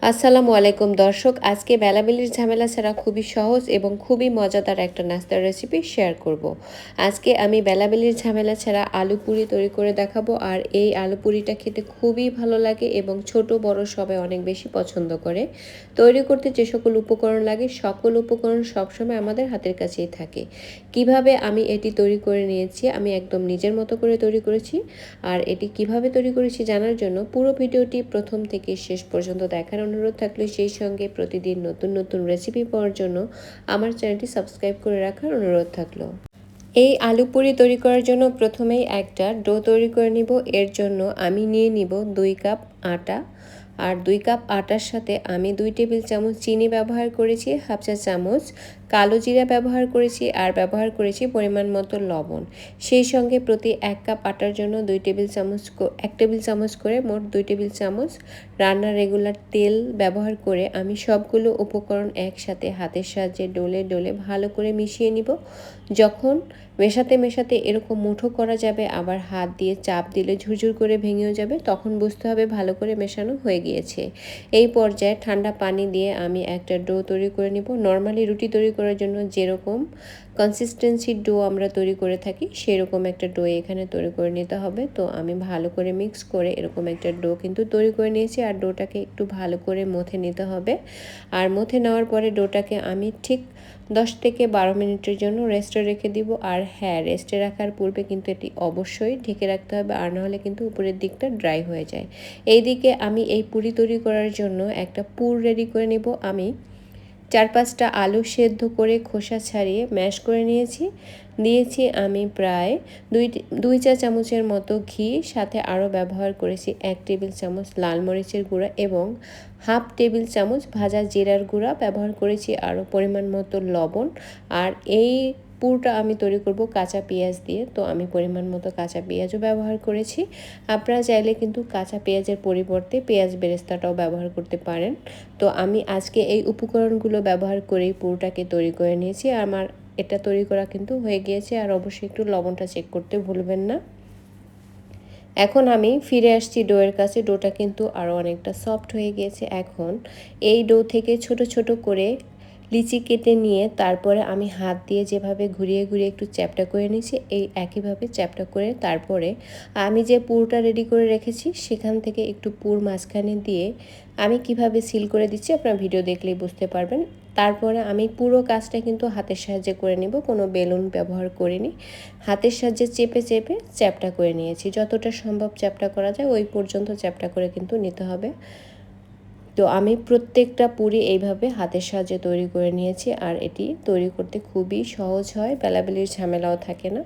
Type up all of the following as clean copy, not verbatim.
আসসালামু আলাইকুম দর্শক, আজকে বেলাবেলির ঝামেলা ছাড়া খুবই সহজ এবং খুবই মজাদার একটা নাস্তার রেসিপি শেয়ার করব। আজকে আমি বেলাবেলির ঝামেলা ছাড়া আলু পুরি তৈরি করে দেখাবো। আর এই আলু পুরিটা খেতে খুবই ভালো লাগে এবং ছোট বড় সবাই অনেক বেশি পছন্দ করে। তৈরি করতে যে সকল উপকরণ লাগে সকল উপকরণ সবসময় আমাদের হাতের কাছেই থাকে। কিভাবে আমি এটি তৈরি করে নিয়েছি, আমি একদম নিজের মতো করে তৈরি করেছি। আর এটি কিভাবে তৈরি করেছি জানার জন্য পুরো ভিডিওটি প্রথম থেকে শেষ পর্যন্ত দেখার অনুরোধ থাকলে সেই সঙ্গে প্রতিদিন নতুন নতুন রেসিপি পাওয়ার জন্য আমার চ্যানেলটি সাবস্ক্রাইব করে রাখার অনুরোধ থাকলো। এই আলু পুরি তৈরি করার জন্য প্রথমেই একটা ডো তৈরি করে নিব। এর জন্য আমি নিয়ে নিব 2 কাপ আটা। আর 2 কাপ আটার সাথে আমি 2 টেবিল চামচ চিনি ব্যবহার করেছি, হাফ চা চামচ কালো জিরা ব্যবহার করেছি, আর ব্যবহার করেছি পরিমাণ মতো লবণ। সেই সঙ্গে প্রতি 1 কাপ আটার জন্য 1 টেবিল চামচ করে মোট 2 টেবিল চামচ রান্নার রেগুলার তেল ব্যবহার করে আমি সবগুলো উপকরণ একসাথে হাতের সাহায্যে ডলে ডলে ভালো করে মিশিয়ে নিব। যখন মেশাতে মেশাতে এরকম মুঠো করা যাবে, আবার হাত দিয়ে চাপ দিলে ঝুরঝুর করে ভেঙেও যাবে, তখন বুঝতে হবে ভালো করে মেশানো হয়ে গিয়েছে। এই পর্যায়ে ঠান্ডা পানি দিয়ে আমি একটা ডো তৈরি করে নিব। নর্মালি রুটি তৈরি করার জন্য যেরকম কনসিস্টেন্সির ডো আমরা তৈরি করে থাকি সেরকম একটা ডো এখানে তৈরি করে নিতে হবে। তো আমি ভালো করে মিক্স করে এরকম একটা ডো কিন্তু তৈরি করে নিয়েছি। আর ডোটাকে একটু ভালো করে মথে নিতে হবে। আর মথে নেওয়ার পরে ডোটাকে আমি ঠিক 10 থেকে 12 মিনিটের জন্য রেস্টে রেখে দিব। আর হ্যাঁ, রেস্টে রাখার পূর্বে কিন্তু এটি অবশ্যই ঢেকে রাখতে হবে, আর নাহলে কিন্তু উপরের দিকটা ড্রাই হয়ে যায়। এইদিকে আমি এই পুরি তৈরি করার জন্য একটা পুর রেডি করে নিব। আমি 4-5টা আলু সেদ্ধ করে খোসা ছাড়িয়ে ম্যাশ করে দিয়েছি আমি প্রায় দুই চা চামচের মতো ঘি, সাথে আরও ব্যবহার করেছি 1 টেবিল চামচ লাল মরিচের গুঁড়া এবং হাফ টেবিল চামচ ভাজা জিরার গুঁড়া ব্যবহার করেছি, আরও পরিমাণ মতো লবণ। আর এই পুরটা আমি তৈরি করব কাঁচা পেঁয়াজ দিয়ে, তো আমি পরিমাণ মতো কাঁচা পেঁয়াজও ব্যবহার করেছি। আপনারা চাইলে কিন্তু কাঁচা পেঁয়াজের পরিবর্তে পেঁয়াজ বেরেস্তাটাও ব্যবহার করতে পারেন। তো আমি আজকে এই উপকরণগুলো ব্যবহার করেই পুরটাকে তৈরি করে নিয়েছি। আমার এটা তৈরি করা কিন্তু হয়ে গিয়েছে। আর অবশ্যই একটু লবণটা চেক করতে ভুলবেন না। এখন আমি ফিরে আসছি ডোয়ের কাছে। ডোটা কিন্তু আরও অনেকটা সফট হয়ে গিয়েছে। এখন এই ডো থেকে ছোট ছোট করে লিচি কেটে নিয়ে তারপরে আমি হাত দিয়ে যেভাবে ঘুরিয়ে ঘুরিয়ে একটু চ্যাপটা করে নিয়েছি, এই একইভাবে চ্যাপটা করে তারপরে আমি যে পুরটা রেডি করে রেখেছি সেখান থেকে একটু পুর মাঝখানে দিয়ে আমি কিভাবে সিল করে দিচ্ছি আপনারা ভিডিও দেখলেই বুঝতে পারবেন। তারপরে আমি পুরো কাজটা কিন্তু হাতের সাহায্যে করে নেব, কোনো বেলুন ব্যবহার করিনি। হাতের সাহায্যে চেপে চেপে চ্যাপটা করে নিয়েছি। যতটা সম্ভব চ্যাপটা করা যায় ওই পর্যন্ত চ্যাপটা করে কিন্তু নিতে হবে। তো আমি প্রত্যেকটা পুরি এইভাবে হাতের সাহায্যে তৈরি করে নিয়েছি। আর এটি তৈরি করতে খুবই সহজ হয়, বেলাবেলির ঝামেলাও থাকে না।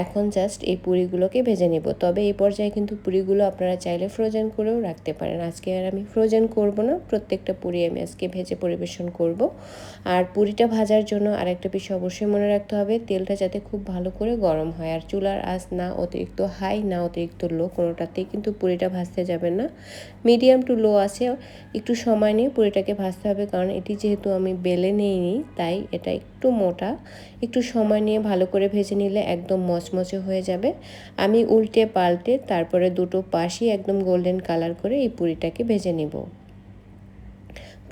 এখন জাস্ট এই পুরিগুলোকে ভেজে নেব। তবে এই পর্যায়ে কিন্তু পুরিগুলো আপনারা চাইলে ফ্রোজেন করেও রাখতে পারেন। আজকে আর আমি ফ্রোজেন করব না, প্রত্যেকটা পুরি আমি আজকে ভেজে পরিবেশন করব। আর পুরিটা ভাজার জন্য আরেকটা বিষয় অবশ্যই মনে রাখতে হবে, তেলটা যাতে খুব ভালো করে গরম হয়। আর চুলার আঁচ না অতিরিক্ত হাই না অতিরিক্ত লো, কোনোটাতেই কিন্তু পুরিটা ভাজতে যাবেন না। মিডিয়াম টু লো আছে একটু সময় নিয়ে পুরিটাকে ভাজতে হবে, কারণ এটি যেহেতু আমি বেলে নিইনি তাই এটা একটু মোটা। একটু সময় নিয়ে ভালো করে ভেজে নিলে একদম মচমচে হয়ে যাবে। আমি উল্টে পাল্টে তারপরে দুটো পাশই একদম গোল্ডেন কালার করে এই পুরিটাকে ভেজে নেব।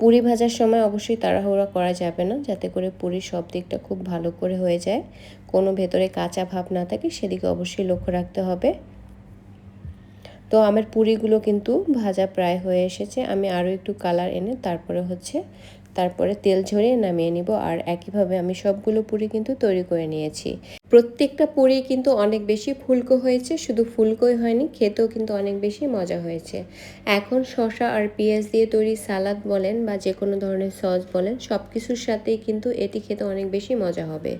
পুরি ভাজার সময় অবশ্যই তাড়াহুড়া করা যাবে না, যাতে করে পুরির সব দিকটা খুব ভালো করে হয়ে যায়, কোনো ভেতরে কাঁচা ভাব না থাকে সেদিকে অবশ্যই লক্ষ্য রাখতে হবে। তো আমার পুরিগুলো কিন্তু ভাজা প্রায় হয়ে এসেছে। আমি আরও একটু কালার এনে তারপরে তেল ঝরিয়ে নামিয়ে নিব। আর একইভাবে আমি সবগুলো পুরি কিন্তু তৈরি করে নিয়েছি। প্রত্যেকটা পুরি কিন্তু অনেক বেশি ফুলকো হয়েছে, শুধু ফুলকোই হয়নি, খেতেও কিন্তু অনেক বেশি মজা হয়েছে। এখন শসা আর পেঁয়াজ দিয়ে তৈরি সালাদ বলেন বা যে কোনো ধরনের সস বলেন, সব কিছুর সাথেই কিন্তু এটি খেতে অনেক বেশি মজা হবে।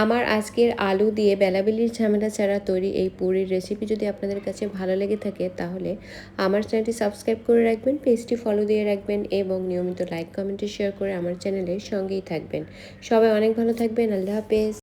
আমার আজকের আলু দিয়ে বেলাবেলির ঝামেলা ছাড়া তৈরি এই পুরির রেসিপি যদি আপনাদের কাছে ভালো লেগে থাকে তাহলে আমার চ্যানেলটি সাবস্ক্রাইব করে রাখবেন, পেজটি ফলো দিয়ে রাখবেন এবং নিয়মিত লাইক কমেন্টে শেয়ার করে আমার চ্যানেলের সঙ্গেই থাকবেন। সবাই অনেক ভালো থাকবেন। আল্লাহ হাফেজ।